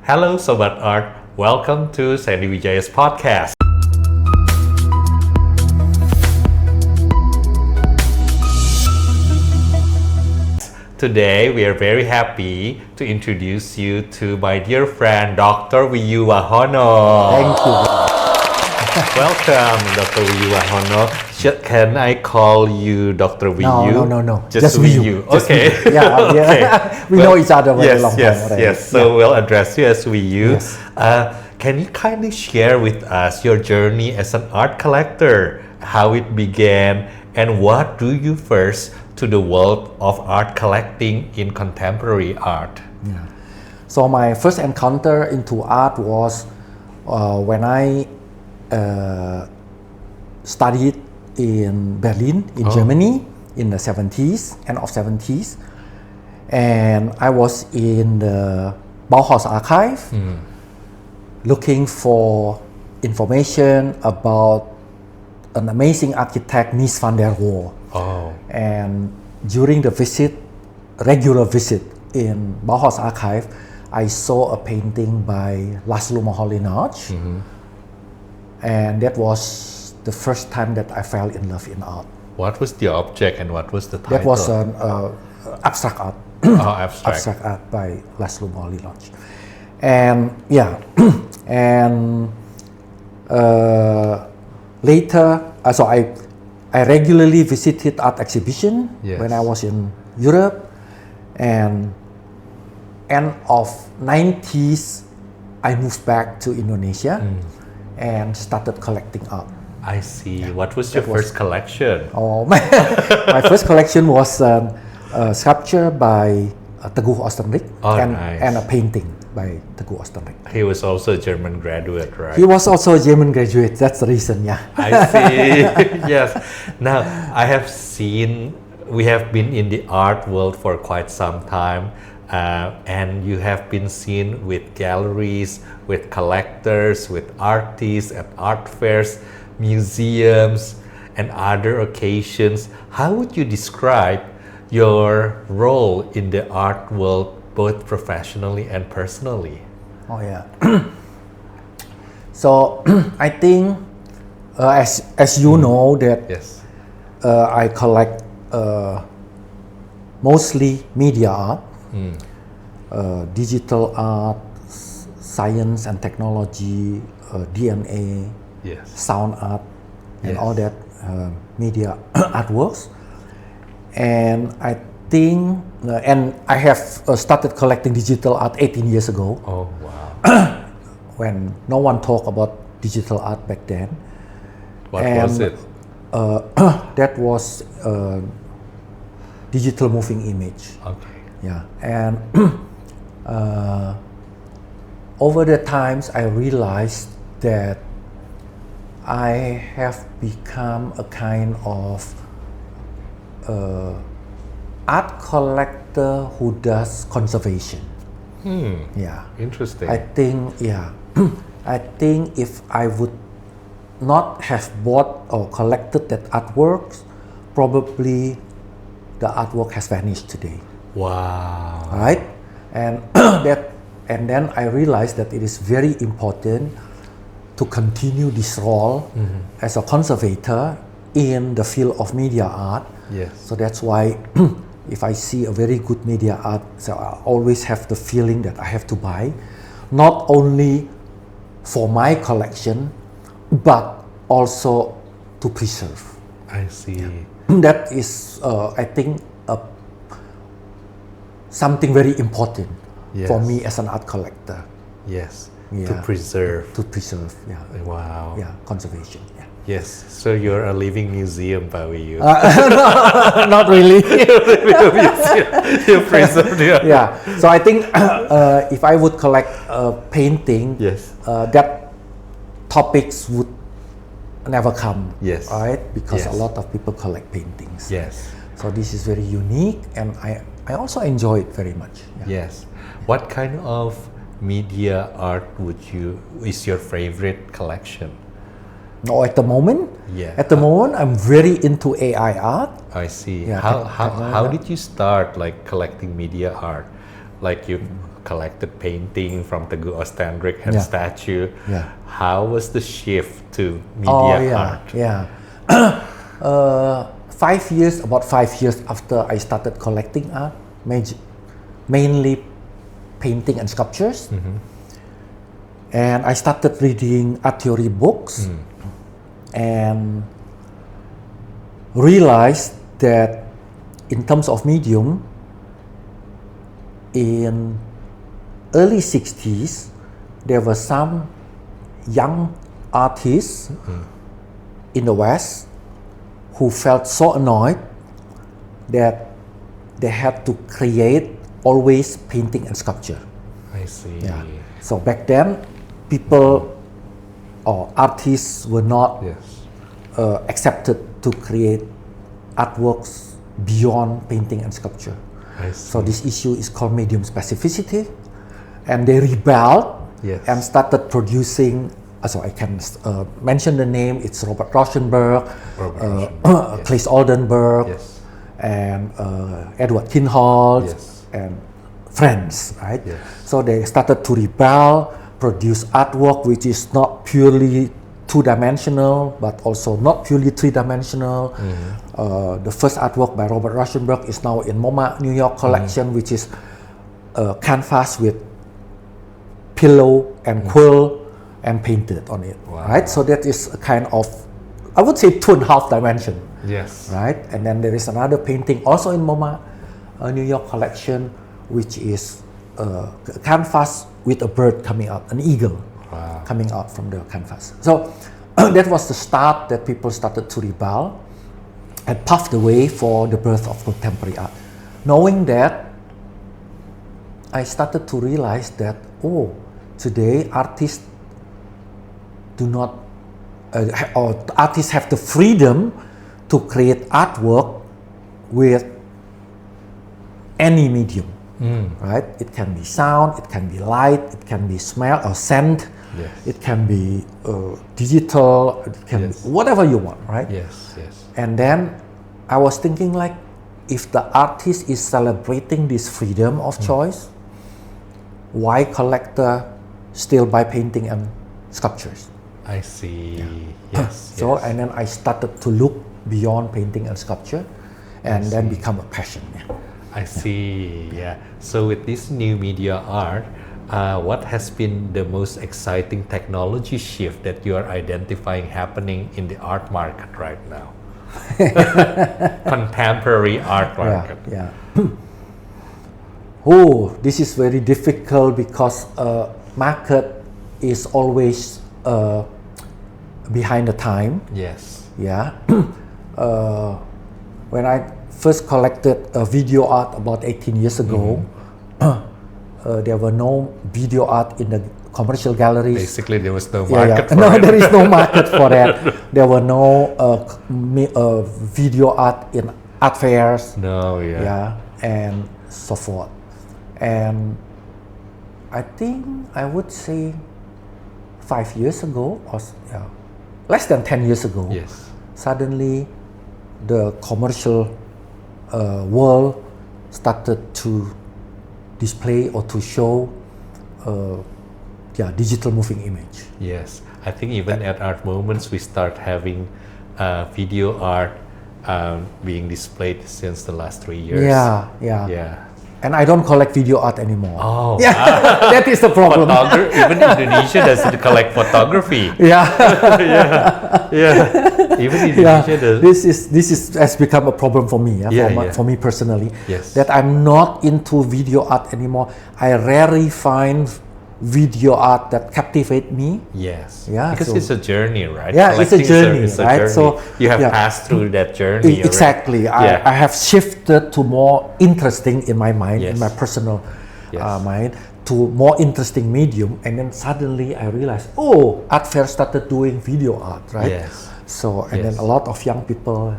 Hello Sobat Art, welcome to Sandy Wijaya's podcast. Today we are very happy to introduce you to my dear friend Dr. Wiyu Wahono. Thank you. Welcome Dr. Wiyu Wahono. Can I call you Dr. Wiyu? No. Just Wiyu. Okay. Yeah. Okay. We know each other very long time already. Yes. So we'll address you as Wiyu. Yes. Can you kindly share with us your journey as an art collector, how it began, and what drew you first to the world of art collecting in contemporary art? Yeah. So my first encounter into art was when I studied in Berlin, in Germany, in the 70s, end of 70s. And I was in the Bauhaus archive looking for information about an amazing architect, Mies van der Rohe. Oh. And during the regular visit in Bauhaus archive, I saw a painting by Laszlo Moholy-Nagy. And that was the first time that I fell in love in art. What was the object and what was the title? That was an abstract art. Abstract art by Laszlo Moholy-Nagy. And and later, so I regularly visited art exhibition when I was in Europe, and end of 90s, I moved back to Indonesia and started collecting art. I see. What was your first collection? Oh, my first collection was a sculpture by Teguh Oostenrijk and a painting by Teguh Oostenrijk. He was also a German graduate, right? He was also a German graduate. That's the reason, yeah. I see. Yes. Now, we have been in the art world for quite some time, and you have been seen with galleries, with collectors, with artists at art fairs, museums, and other occasions. How would you describe your role in the art world, both professionally and personally? Oh yeah. So I think, as you know, that I collect mostly media art, digital art, science and technology, DNA, sound art, and all that media artworks. And I think, and I have started collecting digital art 18 years ago. Oh, wow. When no one talked about digital art back then. What was it? That was digital moving image. Okay. Yeah. And over the times, I realized that I have become a kind of art collector who does conservation. Yeah. Interesting. I think, I think if I would not have bought or collected that artwork, probably the artwork has vanished today. Wow. Right? And and then I realized that it is very important to continue this role as a conservator in the field of media art. Yes. So that's why if I see a very good media art, so I always have the feeling that I have to buy, not only for my collection, but also to preserve. I see. That is, I think, something very important for me as an art collector. Yes. Yeah. To preserve. To preserve, yeah. Wow. Yeah, conservation. Yeah. Yes. So you're a living museum, Pak Wiyu. Not really. You preserved it. Yeah. So I think if I would collect a painting, that topics would never come. Yes. Right? Because a lot of people collect paintings. Yes. So this is very unique, and I also enjoy it very much. Yeah. Yes. What kind of media art is your favorite collection? No, at the moment, I'm very into AI art. I see. Yeah, How did you start like collecting media art? Like you collected painting from Teguh Ostendrik and Yeah. statue. Yeah. How was the shift to media Oh yeah, art? yeah. 5 years, about 5 years after I started collecting art, mainly painting and sculptures, and I started reading art theory books, and realized that in terms of medium, in early 60s, there were some young artists in the West who felt so annoyed that they had to create always painting and sculpture. I see. Yeah. So back then, people or artists were not Yes. accepted to create artworks beyond painting and sculpture. I So see. this issue is called medium specificity, and they rebelled Yes. and started producing. So I can mention the name. It's Robert Rauschenberg, Robert Rauschenberg, yes. Claes Oldenburg, Yes. and Edward Kinhalt, Yes. and friends, right? Yes. So they started to rebel, produce artwork which is not purely two-dimensional, but also not purely three-dimensional. The first artwork by Robert Rauschenberg is now in MoMA New York collection, which is a canvas with pillow and quill and painted on it, Wow. right? So that is a kind of, I would say, 2.5 dimension. Yes. Right, and then there is another painting also in MoMA New York collection, which is a canvas with a bird coming out, an eagle Wow. coming out from the canvas. So that was the start that people started to rebel and paved the way for the birth of contemporary art. Knowing that, I started to realize that, today artists do not, or artists have the freedom to create artwork with any medium, right? It can be sound, it can be light, it can be smell or scent, Yes. it can be digital, it can Yes. be whatever you want, right? Yes. Yes. And then I was thinking, like, if the artist is celebrating this freedom of choice, why collector still buy painting and sculptures? I see. Yes. So yes. and then I started to look beyond painting and sculpture, and then become a passion. Yeah. I see. Yeah. So with this new media art, what has been the most exciting technology shift that you are identifying happening in the art market right now? Contemporary art market. Yeah. Oh, this is very difficult because market is always behind the time. Yes. Yeah. When I first collected video art about 18 years ago, there were no video art in the commercial galleries. Basically, there was no market for No, it. there is no market for that. There were no video art in art fairs. No. Yeah. Yeah, and so forth. And I think I would say 5 years ago, or less than 10 years ago, Yes. suddenly the commercial world started to display or to show digital moving image. Yes. I think even at Art Moments, we start having video art being displayed since the last 3 years. Yeah. Yeah. And I don't collect video art anymore. Oh. Yeah, that is the problem. Even Indonesia doesn't collect photography. Yeah. Yeah. Even Indonesia does. This is has become a problem for me. For me personally. Yes. That I'm not into video art anymore. I rarely find video art that captivate me. Yes. Yeah, Because so- it's a journey, right? Yeah, it's a Collecting journey, is a right? journey. So, you have yeah. passed through that journey. already. Exactly. Yeah. I have shifted to more interesting in my mind, in Yes. my personal Yes. mind, to more interesting medium. And then suddenly I realized, art fair started doing video art, right? Yes. So, and then Yes. a lot of young people,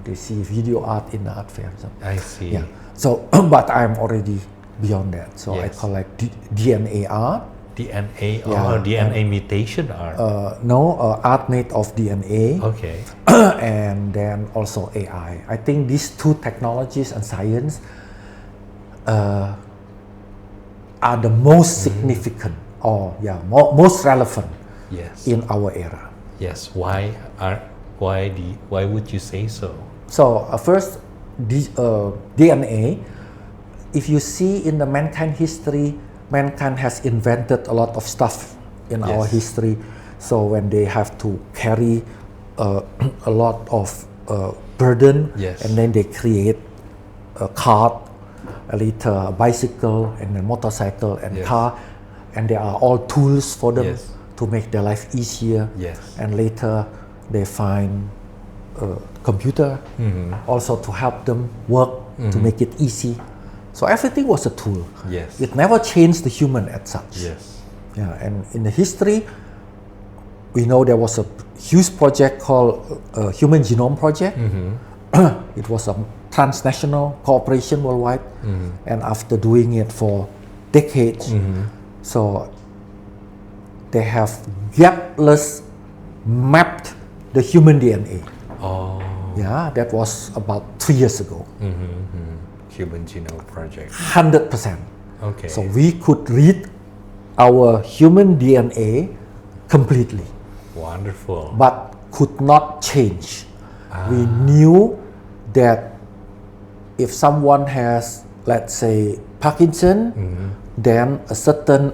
they see video art in the art fair. So, I see. yeah. So, but I'm already beyond that. So I Yes. collect DNA art. DNA. Yeah. Oh, DNA mutation art. Art made of DNA. Okay. And then also AI. I think these two technologies and science are the most significant or most relevant Yes. in our era. Yes. Why would you say so? So first, DNA. If you see in the mankind history, mankind has invented a lot of stuff in our Yes. history. So when they have to carry a lot of burden, Yes. and then they create a cart, later a bicycle, and then motorcycle and Yes. car, and they are all tools for them Yes. to make their life easier. Yes. And later they find computer also to help them work to make it easy. So everything was a tool. Yes. It never changed the human as such. Yes. Yeah, and in the history, we know there was a huge project called Human Genome Project. It was a transnational cooperation worldwide, and after doing it for decades, so they have gapless mapped the human DNA. Oh. Yeah, that was about 3 years ago. Human Genome Project. 100%. Okay. So we could read our human DNA completely, Wonderful. but could not change. We knew that if someone has, let's say, Parkinson, then a certain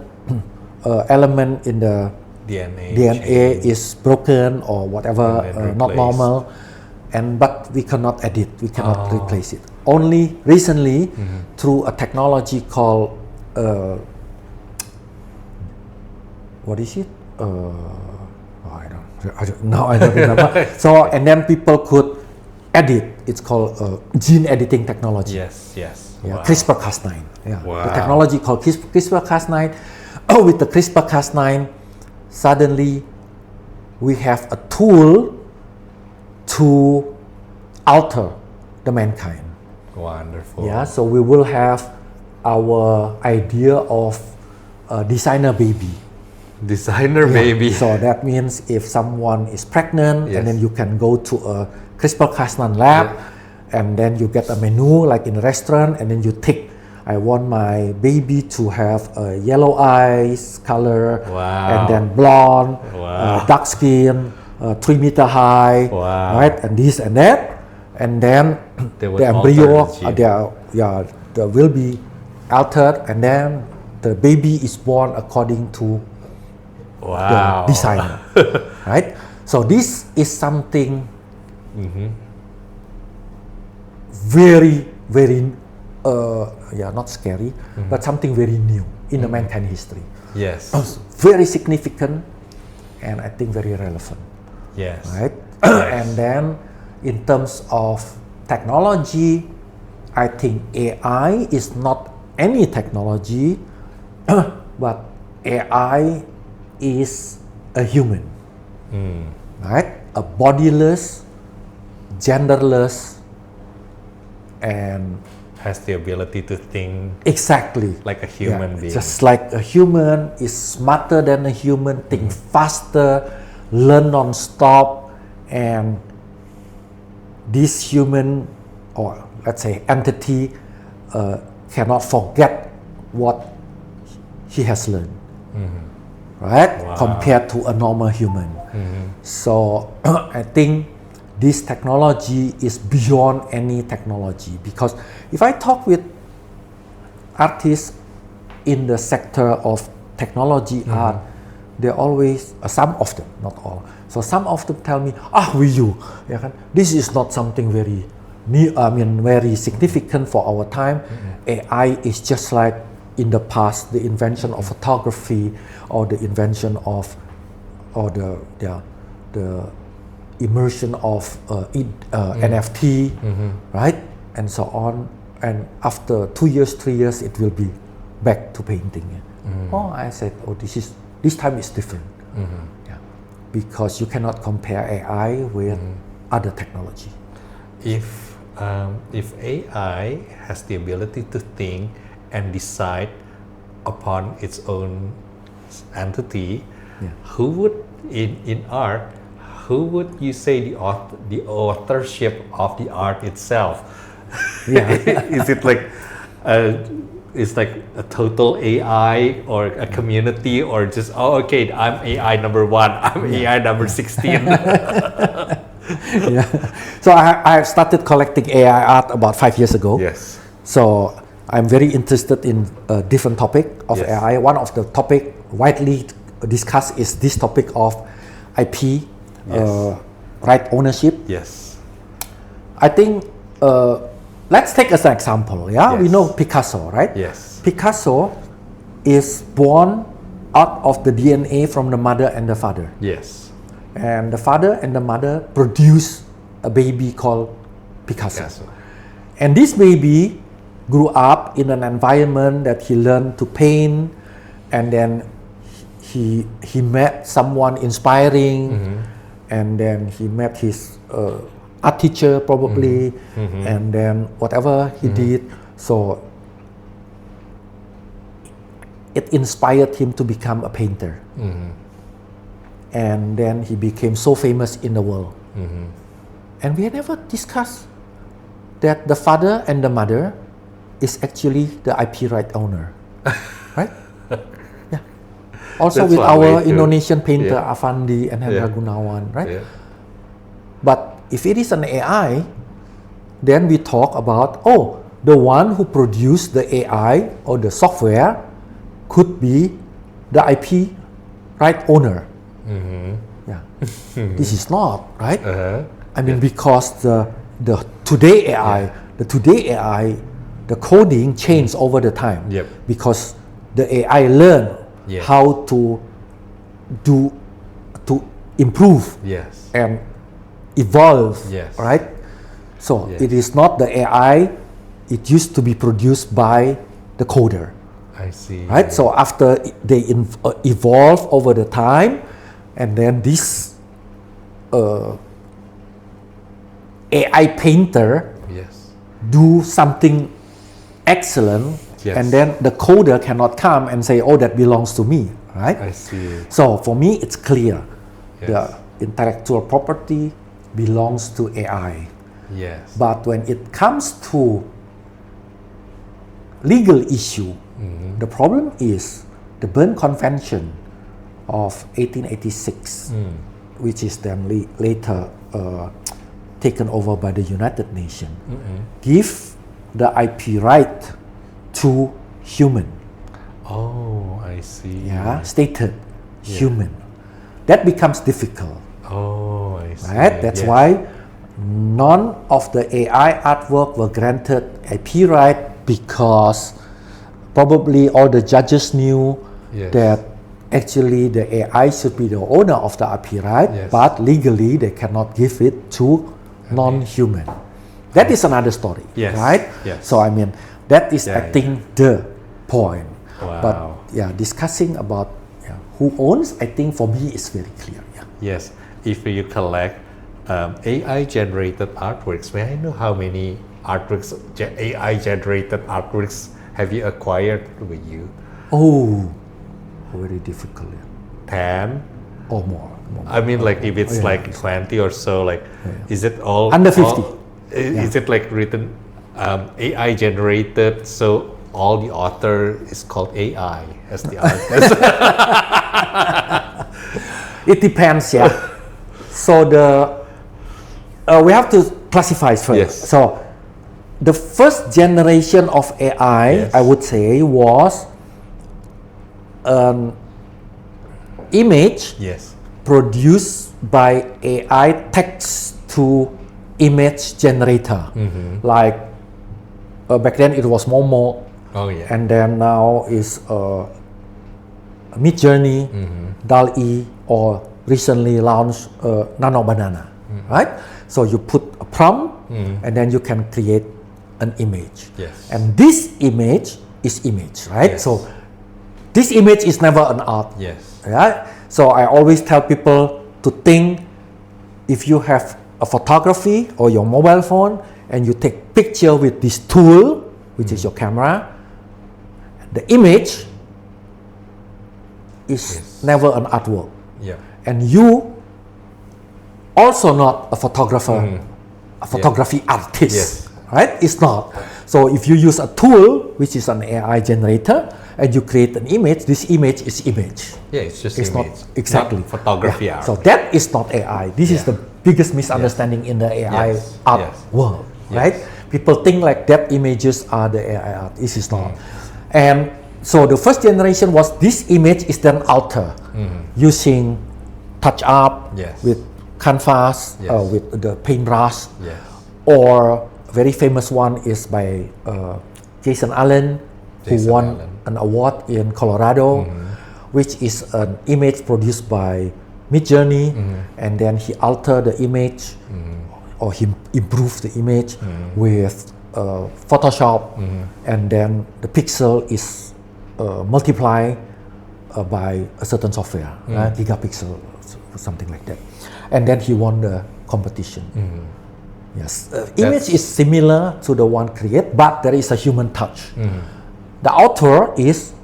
element in the DNA DNA change. is broken or whatever, And then not replaced. normal, but we cannot edit, we cannot replace it. Only recently, through a technology called what is it? I don't remember. So, and then people could edit. It's called gene editing technology. Yes. Yes. Yeah, Wow. CRISPR-Cas9. Yeah, Wow. the technology called CRISPR-Cas9. With the CRISPR-Cas9, suddenly we have a tool to alter the mankind. Wonderful. Yeah, so we will have our idea of a designer baby. Designer Yeah, baby. So that means if someone is pregnant, Yes. and then you can go to a CRISPR-Cas9 lab, and then you get a menu like in a restaurant, and then you tick, I want my baby to have a yellow eyes color, Wow. and then blonde, Wow. dark skin, 3 meter high, Wow. right, and this and that, and then They would the embryo, alter the gene. they will be altered, and then the baby is born according to Wow. the designer, right? So this is something very, very, not scary, but something very new in the mankind history. Yes. Very significant, and I think very relevant, Yes. right? Yes. And then, in terms of technology, I think AI is not any technology, but AI is a human, right? A bodiless, genderless, and Has the ability to think exactly like a human being. just like a human, is smarter than a human, think faster, learn non-stop, and this human, or let's say entity, cannot forget what he has learned, right? Wow. Compared to a normal human. So I think this technology is beyond any technology, because if I talk with artists in the sector of technology art, they always, some of them, not all, so some of them tell me, Wiyu, ya kan, this is not something very new, very significant for our time. AI is just like in the past, the invention of photography, or the invention of, or the immersion of NFT, right, and so on. And after 2 years, 3 years, it will be back to painting. I said, this time is different. Yeah. Because you cannot compare AI with other technology. If AI has the ability to think and decide upon its own entity, who would in art, who would you say the authorship of the art itself? Yeah. Is it like it's like a total AI or a community, or just okay, I'm AI number 1, I'm AI number 16. Yeah. So I started collecting AI art about 5 years ago. Yes. So I'm very interested in a different topic of Yes. AI. One of the topic widely discussed is this topic of IP, Yes. right ownership. Yes. I think let's take as an example. Yeah, we Yes. know Picasso, right? Yes. Picasso is born out of the DNA from the mother and the father, Yes. and the father and the mother produce a baby called Picasso. Picasso. And this baby grew up in an environment that he learned to paint, and then he met someone inspiring, and then he met his art teacher probably, and then whatever he did, so it inspired him to become a painter. And then he became so famous in the world. And we never discussed that the father and the mother is actually the IP right owner, right? Yeah. Also That's with one our way to- Indonesian painter yeah. Avandi and Hendra Yeah. Gunawan, right? Yeah. But if it is an AI, then we talk about, the one who produced the AI or the software could be the IP right owner. Yeah. This is not, right? I mean, because the today AI, the coding changed over the time. Yep. Because the AI learn Yes. how to improve Yes. and evolve, Yes. right? So Yes. it is not the AI, it used to be produced by the coder, I see. right? So after they evolve over the time, and then this AI painter Yes. do something excellent, Yes. and then the coder cannot come and say, that belongs to me, right? I see. So for me, it's clear. Yes. The intellectual property belongs to AI. Yes. But when it comes to legal issue, the problem is the Berne Convention of 1886, which is then later taken over by the United Nations, give the IP right to human. Oh, I see. Yeah, stated human. That becomes difficult, Oh, I see. right? That's Yes. why none of the AI artwork were granted IP right, because probably all the judges knew Yes. that actually the AI should be the owner of the IP right, Yes. but legally they cannot give it to non-human. That is another story, Yes. right? Yes. So I mean, that is Yeah, I think the point. Wow. But yeah, discussing about who owns, I think for me is very clear. Yeah. Yes. If you collect AI generated artworks, may I know how many artworks, AI generated artworks have you acquired with you? Oh, very difficult. Yeah. 10? Or more. I mean, like if it's yeah, like 20 or so, like, is it all Under 50. Is it like written AI generated? So all the author is called AI as the artist. It depends, yeah. So we have to classify first. Yes. So the first generation of AI, Yes. I would say, was an image Yes. produced by AI text to image generator. Like back then it was Momo, Oh yeah. and then now is Midjourney, DALL-E, or recently launched Nano Banana, right? So you put a prompt, and then you can create an image. Yes. And this image is image, right? Yes. So this image is never an art. Yes. Right? So I always tell people to think, if you have a photography or your mobile phone and you take picture with this tool, which is your camera, the image is never an artwork. Yeah. And you also not a photographer, a photography artist, Yes. right? It's not. So if you use a tool, which is an AI generator, and you create an image, this image is image. Yeah, it's just It's image. not exactly Not photography Yeah. art. So that is not AI. This is Yeah. the biggest misunderstanding in the AI Yes. art Yes. world, Yes. right? People think like that images are the AI art. This is not. And so the first generation was this image is then altered using touch up Yes. with canvas, Yes. with the paintbrush, Yes. or very famous one is by Jason Allen, who Jason won Allen. an award in Colorado, which is an image produced by Midjourney, and then he altered the image, or he improved the image with Photoshop, and then the pixel is multiplied by a certain software, gigapixel, something like that, and then he won the competition. Yes, image is similar to the one created, but there is a human touch. The author is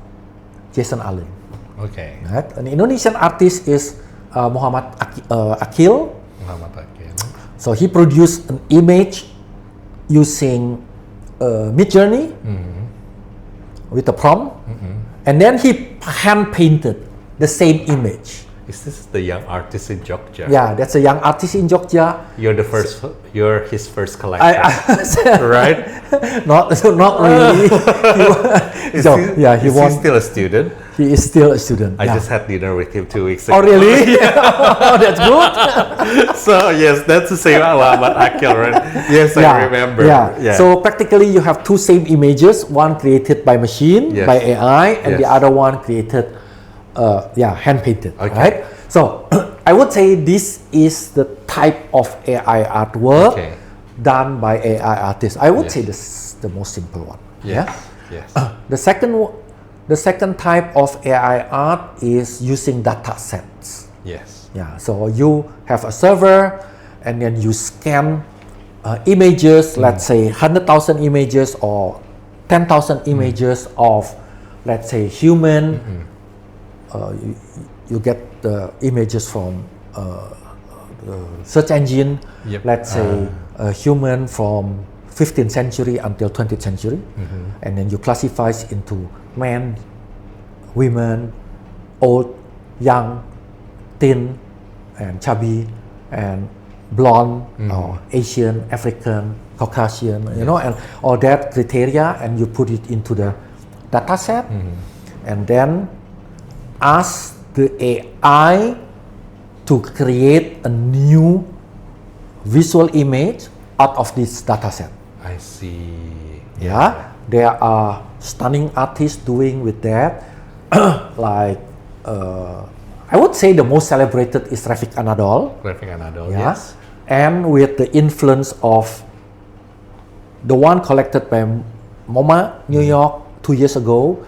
Jason Allen. Okay. Right? An Indonesian artist is Muhammad Akil. Muhammad Akil. So he produced an image using Midjourney with a prompt, and then he hand painted the same image. Is this the young artist in Jogja? Yeah, that's a young artist in Jogja. You're his first collection, right? Not really. Is he still a student? He is still a student. I just had dinner with him 2 weeks ago. Oh really? Oh, that's good. So yes, that's the same Muhammad Akil, right? Yes, I remember. Yeah. So practically you have two same images, one created by machine, Yes. by AI, and the Yes. other one created, hand painted, Okay. right? So I would say this is the type of AI artwork Okay. done by AI artists. I would Yes. say this is the most simple one. Yes. Yes. The second type of AI art is using data sets. Yes. Yeah, so you have a server and then you scan images, let's say 100,000 images or 10,000 images of, let's say, human. You get the images from the search engine, Yep. let's say a human from 15th century until 20th century, and then you classify it into men, women, old, young, thin, and chubby, and blonde, or Asian, African, Caucasian, and all that criteria, and you put it into the data set, and then ask the AI to create a new visual image out of this data set. I see. Yeah, there are stunning artists doing with that. Like, I would say the most celebrated is Rafik Anadol. Graphic Anadol. Yeah, Yes. and with the influence of the one collected by MoMA, New York, 2 years ago,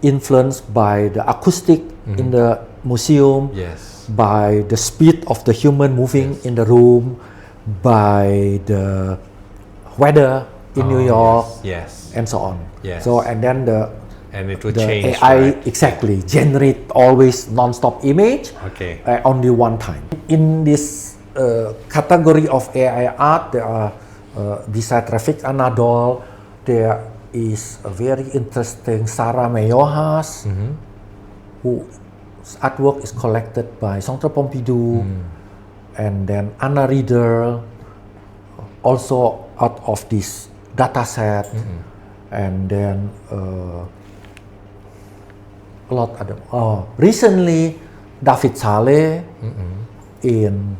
influenced by the acoustic in the museum, Yes. by the speed of the human moving in the room, by the weather in New York, Yes. and so on. Yes. So and then And it would the change. AI right? exactly generate always non-stop image Okay. only one time. In this category of AI art, there are besides Rafik Anadol, there is a very interesting Sarah Meyohas, whose artwork is collected by Centre Pompidou, and then Anna Reader, also out of this data set, and then a lot other. Recently, David Saleh in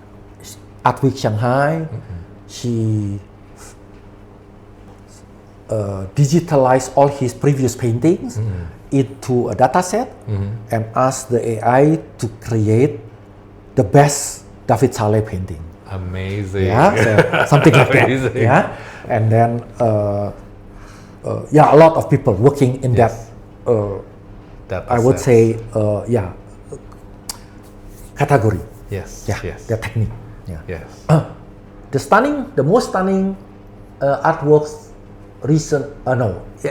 Art Week Shanghai, she digitalized all his previous paintings into a data set and asked the AI to create the best David Saleh painting. Amazing. Yeah, so something like that. Amazing. Yeah, and then a lot of people working in Yes. that. I would say, category. Yes. Yeah, Yes. the technique. Yeah. Yes. The most stunning artworks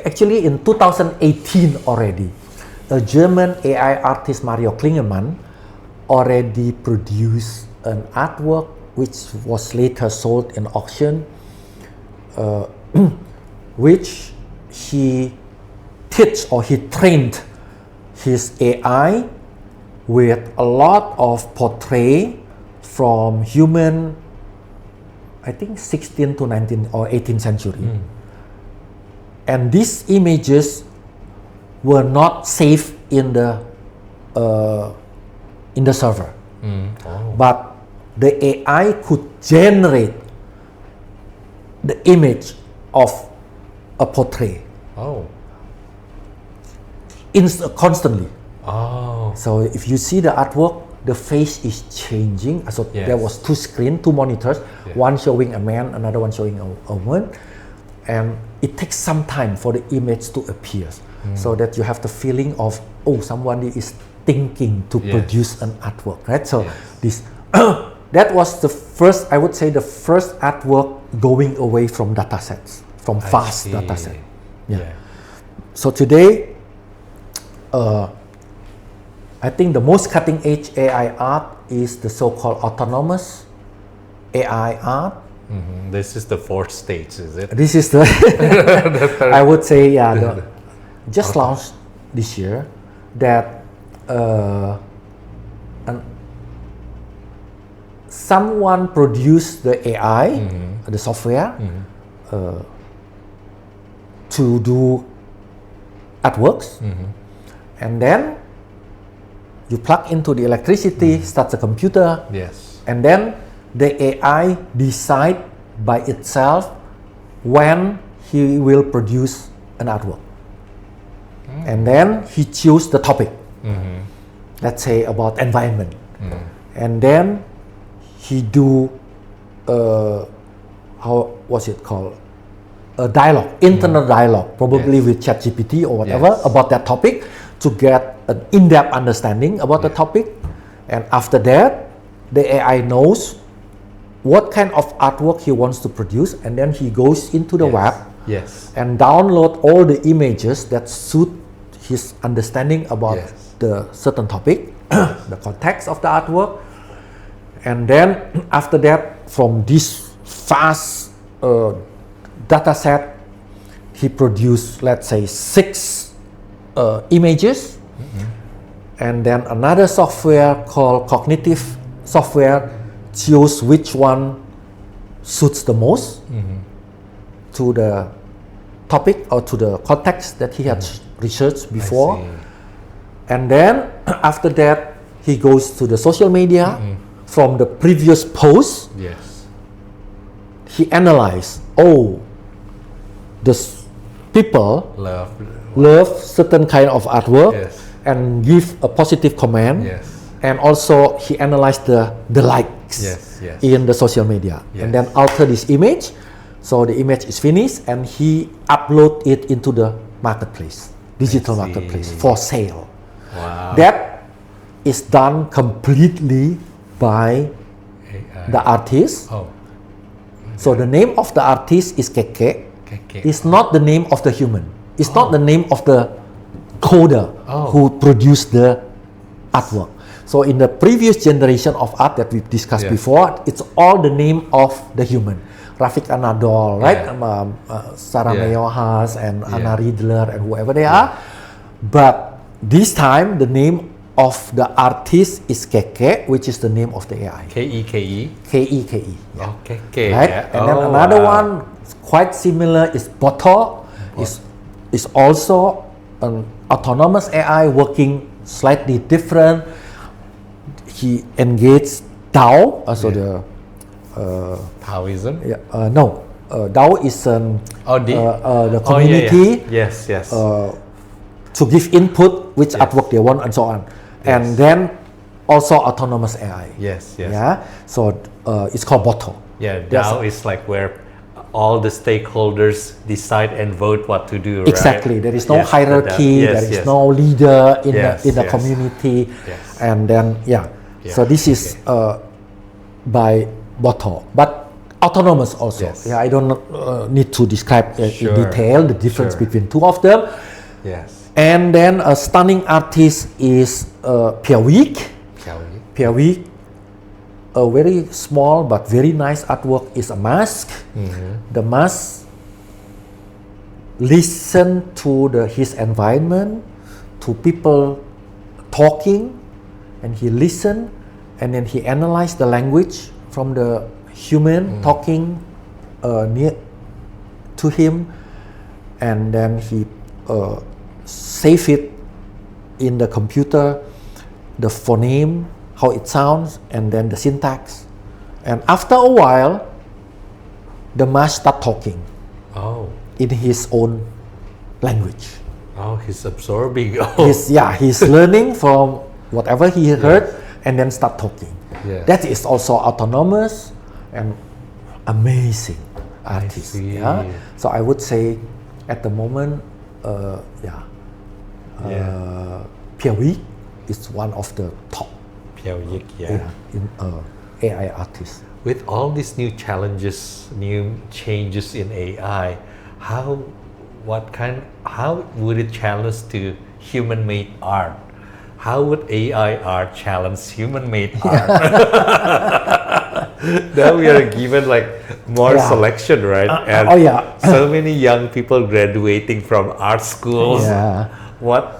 actually in 2018 already, a German AI artist Mario Klingemann already produced an artwork which was later sold in auction, which he trained his AI with a lot of portrait from human, I think 16th to 19th or 18th century. And these images were not saved in the server, but the AI could generate the image of a portrait constantly. So if you see the artwork, the face is changing. So there was two screens, two monitors, one showing a man, another one showing a woman, and it takes some time for the image to appear, so that you have the feeling of, oh, somebody is thinking to produce an artwork, right? So this that was the first, I would say, the first artwork going away from datasets, from fast dataset. So today, I think the most cutting edge AI art is the so-called autonomous AI art. This is the fourth stage, is it? This is the, I would say, just launched this year, that someone produced the AI, the software, to do artworks, and then you plug into the electricity, starts a computer, and then the AI decide by itself when he will produce an artwork. And then he choose the topic, let's say about environment, and then he do how was it called, a dialogue, internal dialogue, probably with ChatGPT or whatever, about that topic, to get an in-depth understanding about the topic. And after that, the AI knows what kind of artwork he wants to produce, and then he goes into the web and download all the images that suit his understanding about the certain topic, the context of the artwork. And then after that, from this fast data set, he produced, let's say, 6 images, and then another software called cognitive software choose which one suits the most to the topic or to the context that he had researched before. And then after that, he goes to the social media. From the previous post, he analyzed, the people love certain kind of artwork, and give a positive comment, and also he analyzed the likes in the social media, and then alter this image, so the image is finished, and he upload it into the marketplace, digital marketplace, for sale. That is done completely by the artist. So the name of the artist is Keke. It's not the name of the human. It's not the name of the coder who produced the artwork. So in the previous generation of art that we've discussed before, it's all the name of the human. Rafik Anadol, right? Sarah Meyohas and Anna Riedler and whoever they are. But this time, the name of the artist is Keke, which is the name of the AI. K-E-K-E? K-E-K-E. Keke. Right? And then another one quite similar is Boto. Is also an autonomous AI working slightly different. He engaged DAO, also the Taoism? no, DAO is the community. To give input which artwork they want and so on. And then also autonomous AI. So it's called Boto. DAO is like where all the stakeholders decide and vote what to do, exactly. Right? There is no hierarchy, there is no leader in the community. And then, so this is by Boto, but autonomous also. I don't need to describe in detail the difference between two of them. And then a stunning artist is Pierre Week. Pierre Week, a very small but very nice artwork is a mask. The mask listen to his environment, to people talking, and he listened, and then he analyzed the language from the human talking near to him, and then he save it in the computer, the phoneme, how it sounds, and then the syntax. And after a while, the mask start talking Oh. in his own language. Oh, he's absorbing. Oh. He's learning from whatever he heard and then start talking. Yes. That is also autonomous and amazing artist. see. Yeah. So I would say at the moment, Pierre Wig is one of the top Pierre Wig, yeah. in AI artists. With all these new challenges, new changes in AI, how would it challenge to human-made art? How would AI art challenge human-made art? Now we are given like more selection, right? And so many young people graduating from art schools. Yeah. What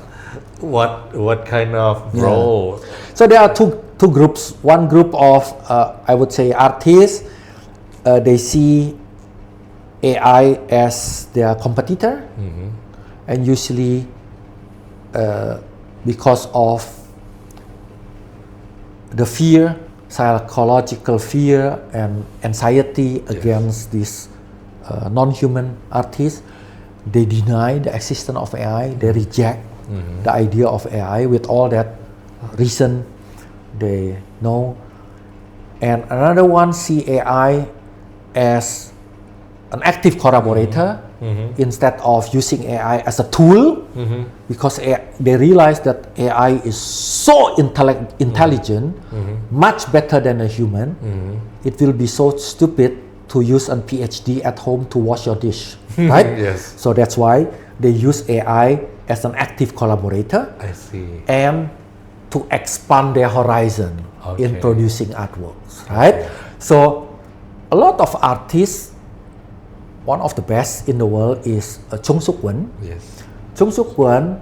kind of role? So there are two groups. One group of I would say artists. They see AI as their competitor, and usually because of the fear, psychological fear and anxiety against this non-human artists, they deny the existence of AI. They reject the idea of AI with all that reason they know. And another one see AI as an active collaborator instead of using AI as a tool, because they realize that AI is so intelligent, much better than a human. It will be so stupid to use a PhD at home to wash your dish, right? Yes. So that's why they use AI as an active collaborator. I see. And to expand their horizon in Okay. producing artworks, right? So a lot of artists, one of the best in the world is Chung Suk Won. Yes. Chung Suk Won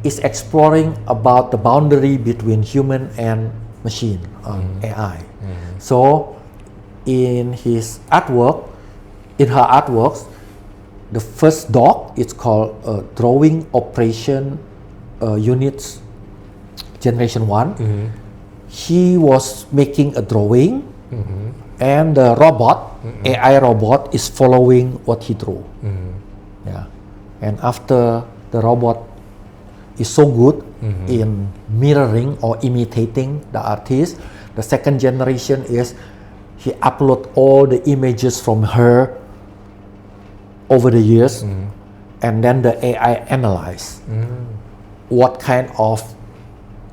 is exploring about the boundary between human and machine, AI. So in his artwork, in her artworks, the first dog is called Drawing Operation Units Generation 1. He was making a drawing, and the robot, AI robot, is following what he drew. Yeah. And after the robot is so good in mirroring or imitating the artist, the second generation is he upload all the images from her over the years, and then the AI analyze what kind of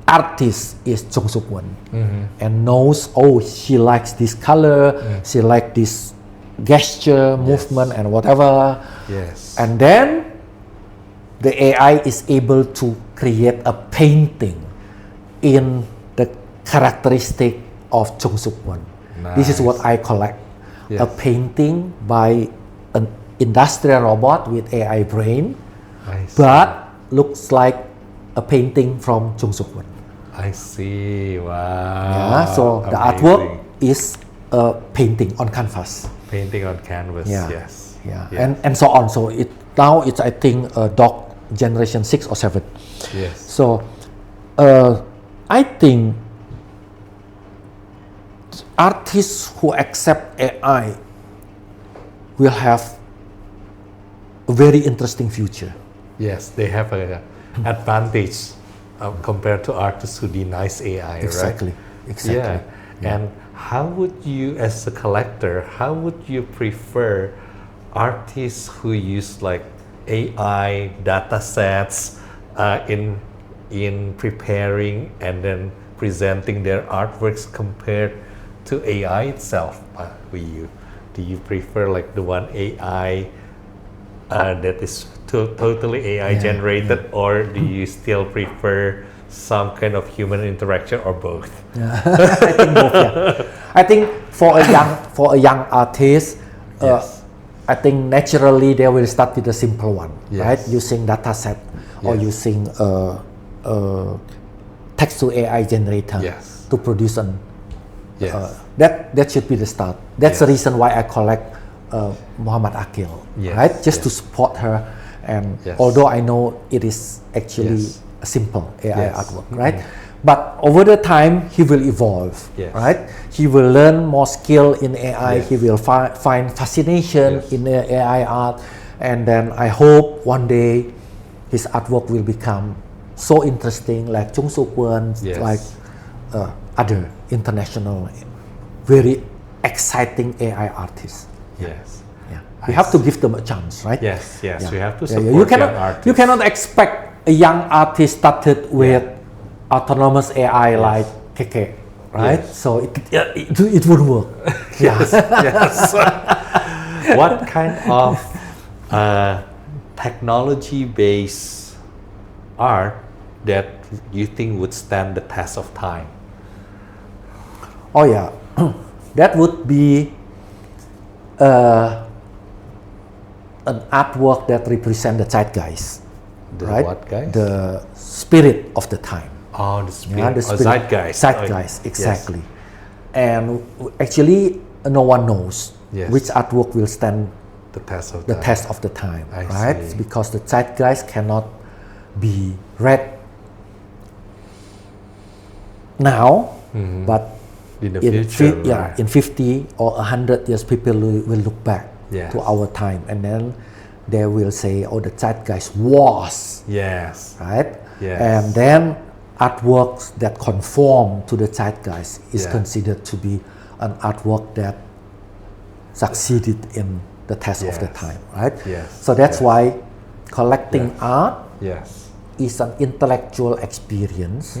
artist is Chung Suk Won, and knows, oh, she likes this color, she likes this gesture, movement, and whatever. Yes. And then the AI is able to create a painting in the characteristic of Chung Suk Won. This is what I collect. Yes. A painting by an industrial robot with AI brain, I see. but looks like a painting from Chung Suk Won. I see. Wow. Yeah, so the Amazing. artwork is a painting on canvas. Painting on canvas. Yeah. Yes. Yeah, Yes. and so on. So it's I think dog generation 6 or 7. Yes. So I think artists who accept AI will have a very interesting future. Yes, they have an advantage compared to artists who denies AI, Exactly. right? Exactly. Yeah. And how would you, as a collector, how would you prefer artists who use like AI data sets in preparing and then presenting their artworks compared to AI itself? Do you prefer like the one AI that is totally AI generated, or do you still prefer some kind of human interaction, or both? I think both. Yeah. I think for a young artist, Yes. I think naturally they will start with a simple one, Yes. right? Using data set or Yes. using a text to AI generator Yes. to produce an. Yes. That should be the start. That's the Yes. reason why I collect Muhammad Akil, Yes, right? Just to yes. support her. And Yes. although I know it is actually Yes. a simple AI Yes. artwork, right? But over the time, he will evolve, Yes. right? He will learn more skill in AI. Yes. He will find fascination Yes. in AI art, and then I hope one day his artwork will become so interesting, like Chung Suk Won, Yes. like other international, very exciting AI artists. Yes. Yeah, we have to give them a chance, right? Yes. Yes. Yeah. We have to Yeah, support yeah. young artists. You cannot expect a young artist started with autonomous AI like KK, right? Yes. So it would work. Yes. Yes. What kind of technology-based art that you think would stand the test of time? Oh yeah, that would be an artwork that represents the zeitgeist, The right? what, guys? The spirit of the time. Oh, the spirit. Yeah, the Oh, spirit. zeitgeist. Zeitgeist, Oh, exactly. And actually, no one knows Yes. which artwork will stand Yes. The test of the time. test of the time, I right? see. Because the zeitgeist cannot be read now, but In the in future. right? in 50 or 100 years, people will look back Yes. to our time, and then they will say, "Oh, the zeitgeist was," Yes. right? Yes. And then artworks that conform to the zeitgeist is Yeah. considered to be an artwork that succeeded in the test of the Yes. time, right? Yes. So that's Yes. why collecting Yes. art Yes. is an intellectual experience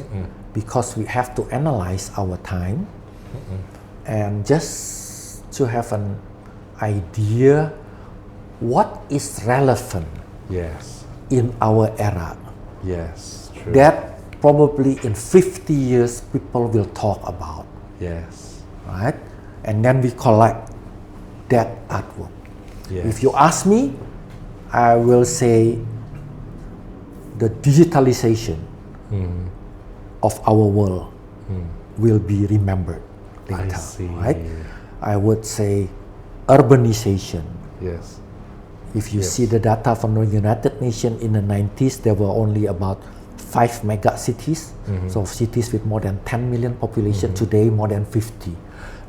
because we have to analyze our time and just to have an idea what is relevant Yes. in our era. Yes. True. That probably in 50 years people will talk about, Yes. right? And then we collect that artwork. Yes. If you ask me, I will say the digitalization of our world will be remembered later, see. right? I would say urbanization. Yes. If you Yes. see the data from the United Nations in the 90s, there were only about 5 mega cities. So cities with more than 10 million population, today more than 50.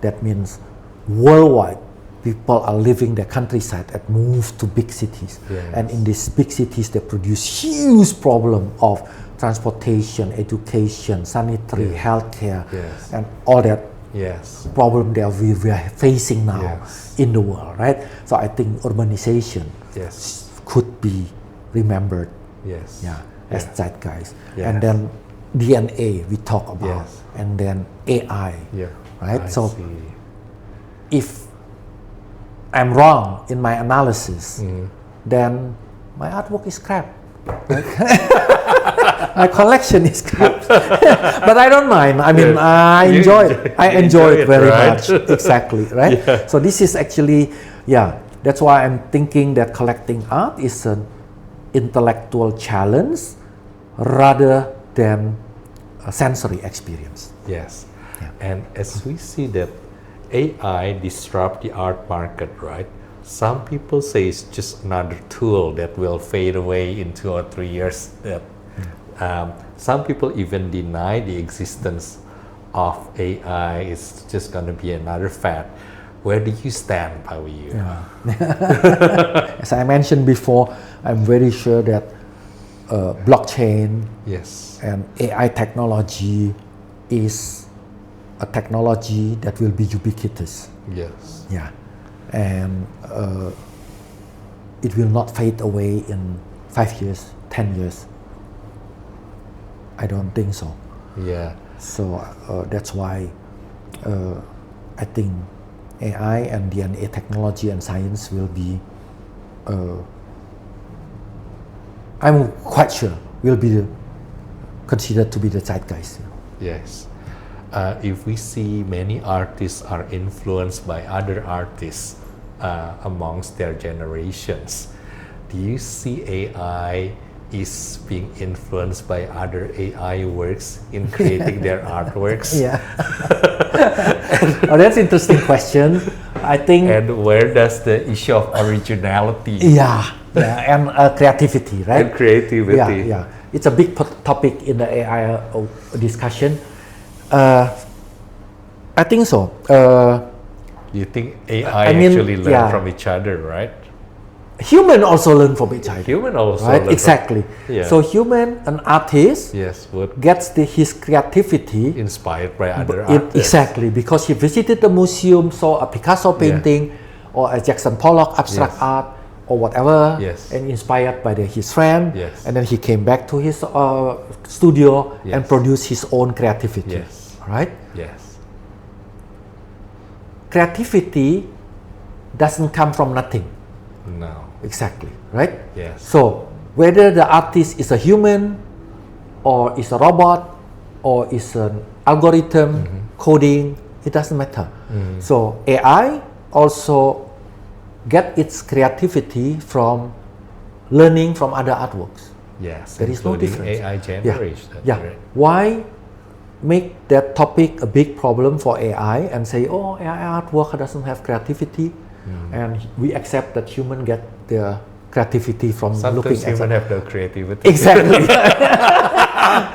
That means worldwide, people are leaving the countryside and move to big cities. Yes. And in these big cities, they produce huge problem of transportation, education, sanitary, Yes. healthcare, Yes. and all that Yes. problem that we are facing now Yes. in the world, right? So I think urbanization Yes. could be remembered, Yes. yeah, as zeitgeist. Yes. And then DNA we talk about, Yes. and then AI, Yeah. right? I So see. if I'm wrong in my analysis, then my artwork is crap. right? My collection is crap, but I don't mind. I mean, I You enjoy it. I you enjoy enjoy it it, very right? much. Exactly, right? Yeah. So this is actually, yeah. That's why I'm thinking that collecting art is an intellectual challenge rather than a sensory experience. Yes. And as we see that AI disrupt the art market, right? Some people say it's just another tool that will fade away in 2 or 3 years. Some people even deny the existence of AI. It's just going to be another fad. Where do you stand, Pao Yu? As I mentioned before, I'm very sure that blockchain Yes. and AI technology is a technology that will be ubiquitous. Yes. Yeah, and it will not fade away in 5 years, 10 years. I don't think so. Yeah. So that's why I think AI and DNA technology and science will be, I'm quite sure, will be considered to be the zeitgeist. Yes. If we see many artists are influenced by other artists, amongst their generations. Do you see AI is being influenced by other AI works in creating their artworks? Yeah. Oh, that's interesting question. I think. And where does the issue of originality And creativity, right? and creativity? Yeah. It's a big topic in the AI discussion. I think so. Do you think AI I mean, actually learn yeah. from each other, right? Human also learn from each other. Human also right? learn Exactly. Yeah. So human, an artist, yes, would gets his creativity inspired by other artists. exactly because he visited the museum, saw a Picasso painting or a Jackson Pollock abstract Yes. art or whatever, Yes. and inspired by his friend, Yes. and then he came back to his studio and Yes. produced his own creativity. Yes. Right? Yes. Creativity doesn't come from nothing. No. Exactly. Right? Yes. So whether the artist is a human or is a robot or is an algorithm coding, it doesn't matter. So AI also get its creativity from learning from other artworks. Yes. There is no including difference. AI generation. Yeah. Right? Why make that topic a big problem for AI and say, oh, AI artwork doesn't have creativity, and we accept that human get their creativity from Sometimes looking at human have no creativity. Exactly.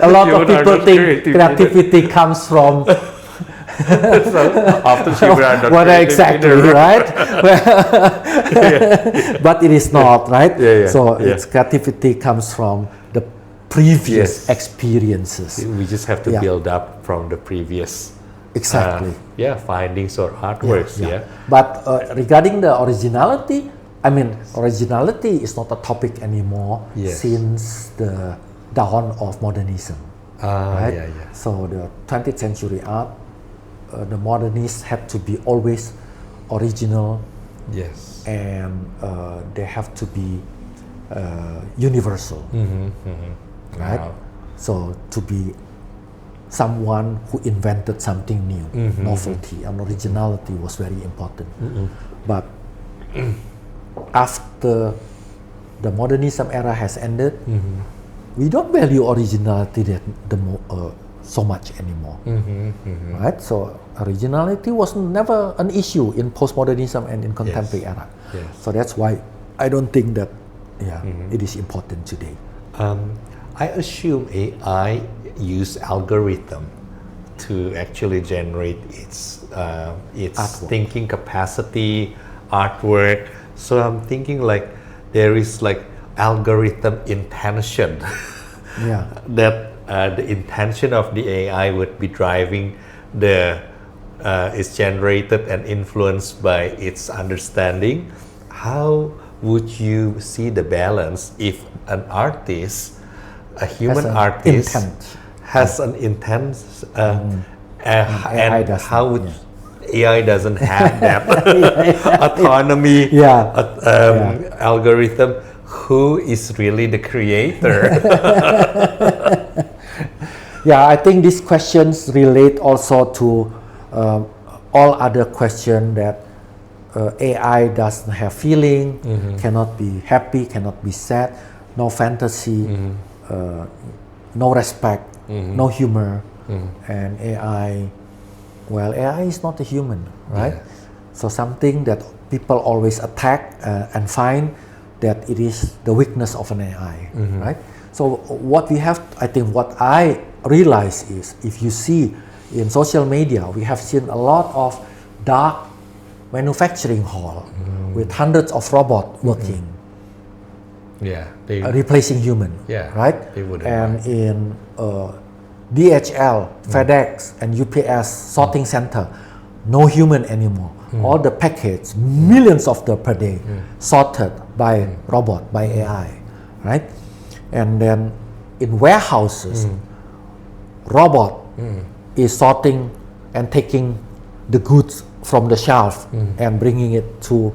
A lot of Human are people not think creativity comes from So often human are not what creative exactly, either. right? But it is not, right? Yeah. So its creativity comes from the previous Yes. experiences. We just have to Yeah. build up from the previous Exactly. findings or artworks. Yeah. But regarding the originality, I mean, originality is not a topic anymore Yes. since the dawn of modernism. Right? Yeah. So the 20th century art, the modernists have to be always original, Yes. and they have to be universal, right? Wow. So to be someone who invented something new, novelty and originality was very important. But after the modernism era has ended, we don't value originality so much anymore, right? So originality was never an issue in postmodernism and in contemporary era. Yes. So that's why I don't think that it is important today. I assume AI use algorithm to actually generate its Artwork. thinking capacity, artwork. So I'm thinking like there is like algorithm intention Yeah. that the intention of the AI would be driving the is generated and influenced by its understanding. How would you see the balance if an artist, a human an artist, intent. has an intent, AI and doesn't, how would AI doesn't have that autonomy algorithm? Who is really the creator? Yeah, I think these questions relate also to all other questions that AI doesn't have feeling, cannot be happy, cannot be sad, no fantasy, no respect, no humor, and AI is not a human, right? Yeah. So something that people always attack and find that it is the weakness of an AI, right? So what we have, I think what I realize is, if you see in social media, we have seen a lot of dark manufacturing hall with hundreds of robots working, replacing human, right? They wouldn't And mind. in DHL, FedEx, and UPS sorting center, no human anymore. All the packets, millions of them per day, sorted by robot, by AI, right? And then in warehouses, robot is sorting and taking the goods from the shelf and bringing it to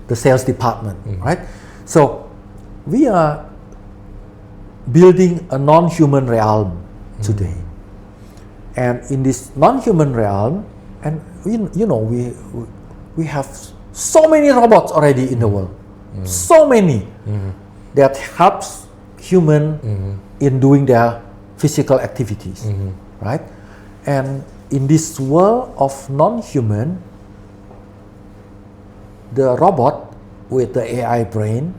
the sales department, right? So we are building a non-human realm today, and in this non-human realm, and we have so many robots already in the world, so many that helps human in doing their physical activities, right? And in this world of non-human, the robot with the AI brain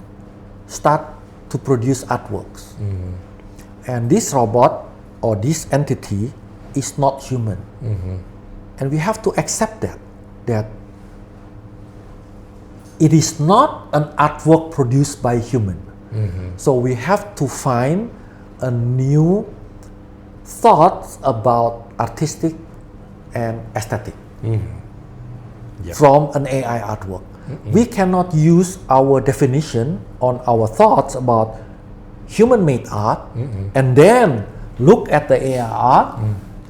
start to produce artworks. And this robot or this entity is not human. And we have to accept that it is not an artwork produced by human. So we have to find a new thoughts about artistic and aesthetic from an AI artwork. We cannot use our definition on our thoughts about human-made art and then look at the AI art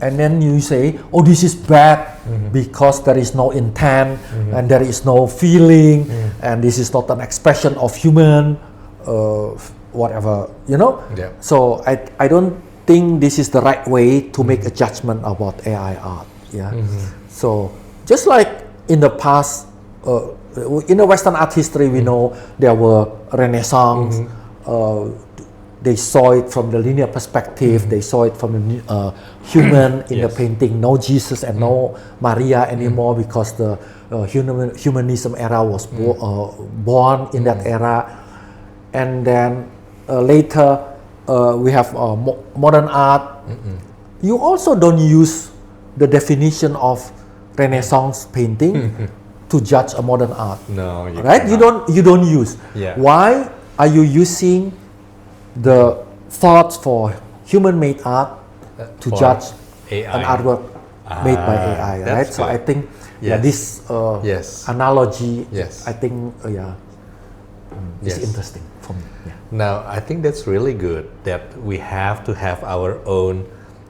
and then you say, oh, this is bad because there is no intent and there is no feeling and this is not an expression of human whatever, you know? Yeah. So I don't think this is the right way to make a judgment about AI art. Yeah. So just like in the past, in the Western art history, we know there were Renaissance. They saw it from the linear perspective. They saw it from the human in the painting. No Jesus and no Maria anymore because the humanism era was born in that era. And then later we have modern art. You also don't use the definition of Renaissance painting to judge a modern art. No, right? You don't use. Yeah. Why are you using the thoughts for human-made art to for judge AI. an artwork made by AI? Right. That's So good. I think this analogy. I think is interesting for me. Yeah. Now, I think that's really good that we have to have our own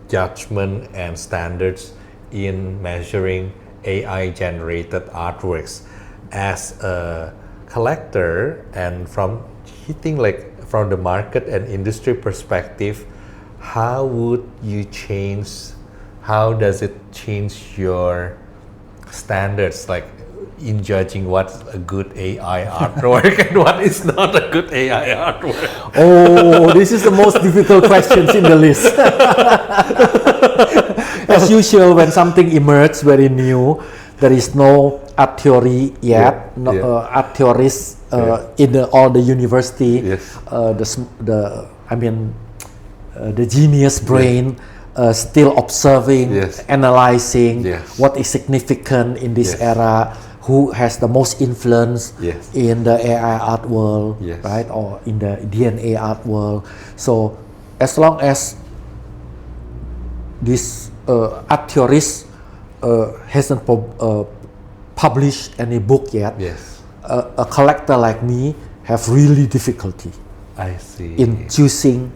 judgment and standards in measuring AI-generated artworks. As a collector and from hitting from the market and industry perspective, how would you change? How does it change your standards, like in judging what's a good AI artwork and what is not a good AI artwork? Oh, this is the most difficult questions in the list. As usual, when something emerges very new, there is no art theory yet, art theorists in all the university. The genius brain still observing, analyzing what is significant in this era, who has the most influence in the AI art world, right, or in the DNA art world. So as long as this art theorist hasn't published any book yet, a collector like me have really difficulty in choosing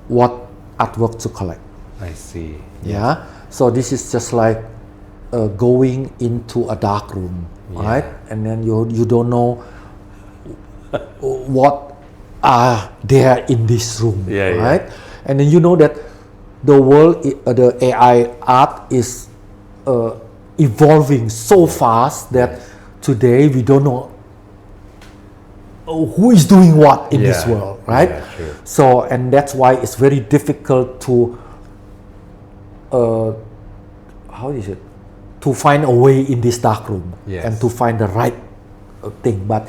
what artwork to collect. I see. Yeah. So this is just like going into a dark room, right? And then you don't know what are there in this room, right? And then you know that the world, the AI art is evolving so fast that today we don't know who is doing what in this world, right? So, and that's why it's very difficult to to find a way in this dark room and to find the right thing. But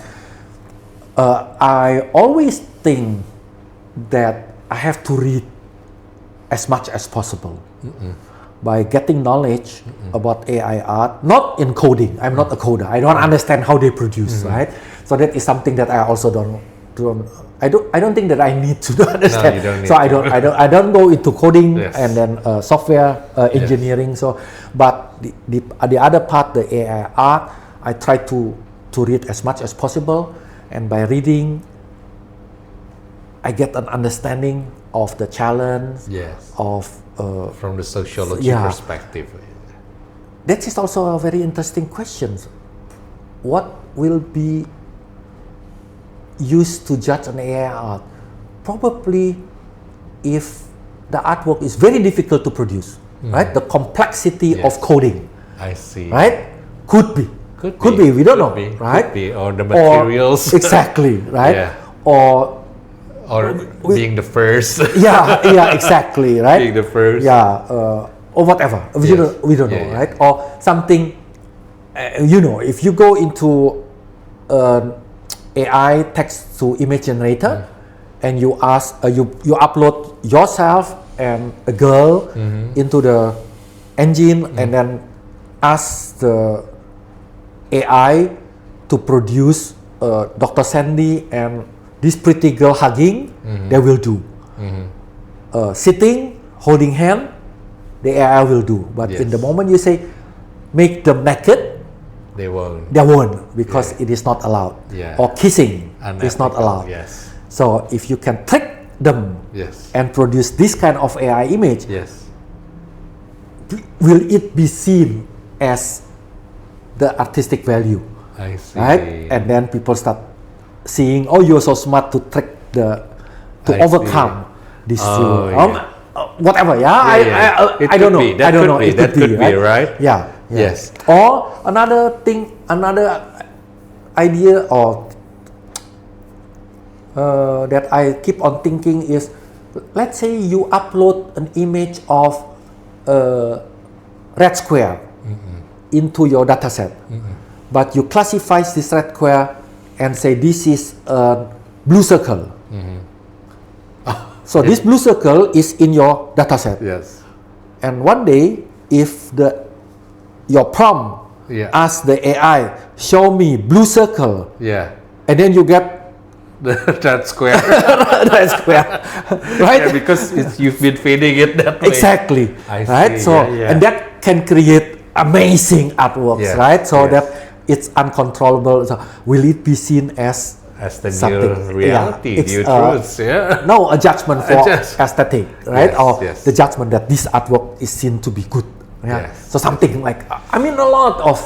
I always think that I have to read as much as possible by getting knowledge about AI art, not in coding. I'm not a coder. I don't understand how they produce, right? So that is something that I also don't I don't think that I need to understand. No, you don't need so I don't go into coding and then software engineering. So, but the other part, the AI art, I try to read as much as possible, and by reading, I get an understanding of the challenge of from the sociology perspective. That is also a very interesting question. What will be used to judge an AI art? Probably if the artwork is very difficult to produce, right? The complexity of coding. I see. Right? Could be. Could be, we don't know, right? Could be, or the materials. Exactly, right? Yeah. Or being the first. yeah, exactly, right? Being the first. Yeah, or whatever. We don't know, right? Or something, if you go into AI text to image generator, and you ask, you upload yourself and a girl into the engine, and then ask the AI to produce Dr. Sandy and this pretty girl hugging, they will do. Sitting, holding hand, the AI will do. But in the moment you say, make them naked, they won't. They won't, because it is not allowed. Or kissing is not allowed. Yes. So if you can trick them yes. and produce this kind of AI image, yes. will it be seen as the artistic value? I see. Right? And then people start seeing, oh, you're so smart to trick to overcome this whatever. I don't know. I don't know. It could be, right? Yeah. Yes. Or another thing, another idea or that I keep on thinking is, let's say you upload an image of a red square into your dataset, but you classify this red square and say this is a blue circle. So this blue circle is in your dataset. Yes. And one day, if your prompt asks the AI, show me blue circle, and then you get that square. That square, right? Yeah, because you've been feeding it that way. Exactly. I right? see. So and that can create amazing artworks, right? So that it's uncontrollable. So will it be seen as the something, new reality, new truths? No, a judgment for aesthetic, right? Or yes. the judgment that this artwork is seen to be good. Yes. So something like, a lot of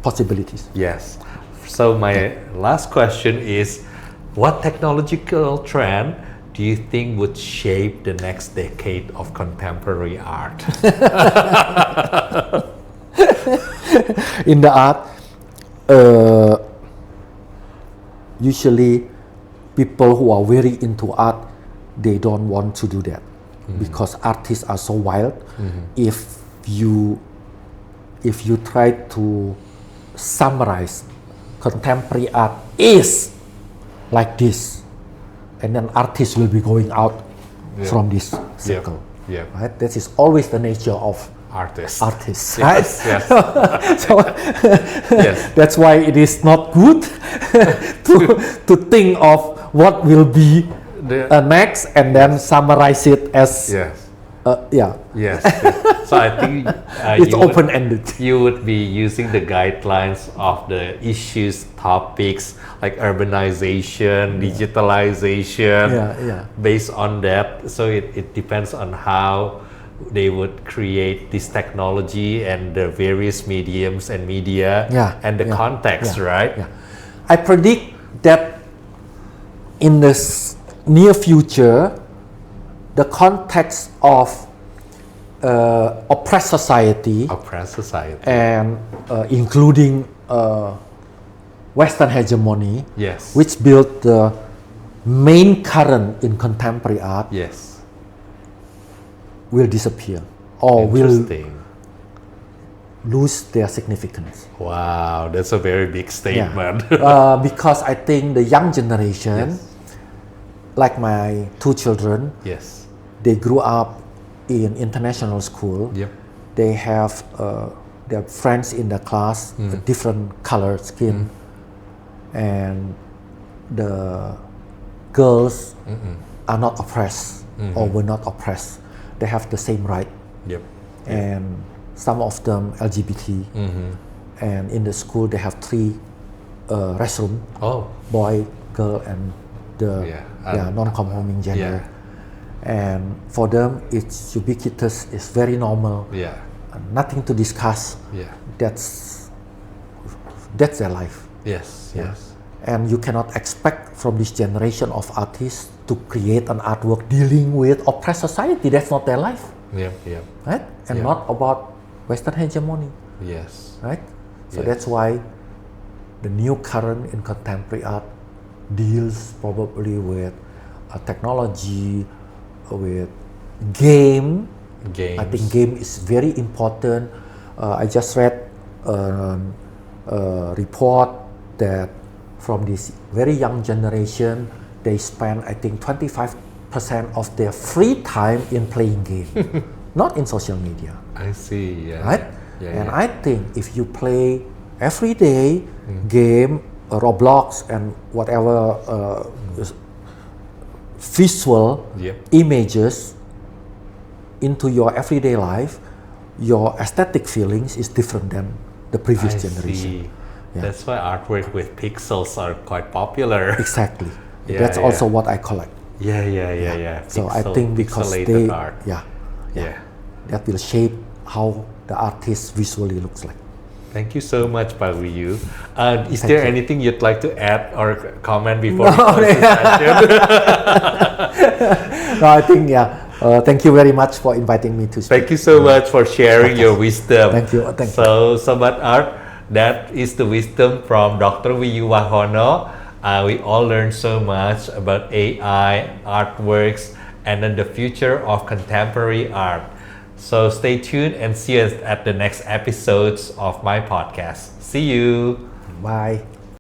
possibilities. Yes. So my last question is, what technological trend do you think would shape the next decade of contemporary art? In the art, usually people who are very into art, they don't want to do that because artists are so wild. If you try to summarize contemporary art is like this, and then artists will be going out from this circle. Right? That is always the nature of artists. Right? Yes. So that's why it is not good to think of what will be next and then summarize it as Yes. So I think it's open-ended. You would be using the guidelines of the issues, topics like urbanization, digitalization. Based on that, so it depends on how they would create this technology and the various mediums and media and the context, right? I predict that in the near future, the context of oppressed society and including Western hegemony, which built the main current in contemporary art, will disappear or will lose their significance. Wow, that's a very big statement. Because I think the young generation, like my two children, they grew up in international school. They have their friends in the class, different colored skin, and the girls are not oppressed or were not oppressed. They have the same right. And some of them LGBT. And in the school they have 3 restrooms, boy, girl, and the non-conforming gender. And for them it's ubiquitous, it's very normal, nothing to discuss. That's their life. And you cannot expect from this generation of artists to create an artwork dealing with oppressed society. That's not their life. Right? And not about Western hegemony. Right? So that's why the new current in contemporary art deals probably with technology, with game. Games. I think game is very important. I just read a report that from this very young generation, they spend I think 25% of their free time in playing game, not in social media. I see. Yeah. Right? Yeah, And yeah. I think if you play every day game, Roblox and whatever visual Yep. images into your everyday life, your aesthetic feelings is different than the previous I generation. see. Yeah. That's why artwork with pixels are quite popular. Exactly. Yeah, That's yeah. also what I collect. Yeah. So I think because pixelated they, art. Yeah. that will shape how the artist visually looks like. Thank you so much, Pak Wiyu. Is Thank there you. anything you'd like to add or comment before No, we close the session? No, I think thank you very much for inviting me to speak. Thank you so much for sharing your wisdom. Thank you. Thank you. So, Sobat Art, that is the wisdom from Dr. Wiyu Wahono. We all learned so much about AI, artworks, and then the future of contemporary art. So stay tuned and see us at the next episodes of my podcast. See you. Bye.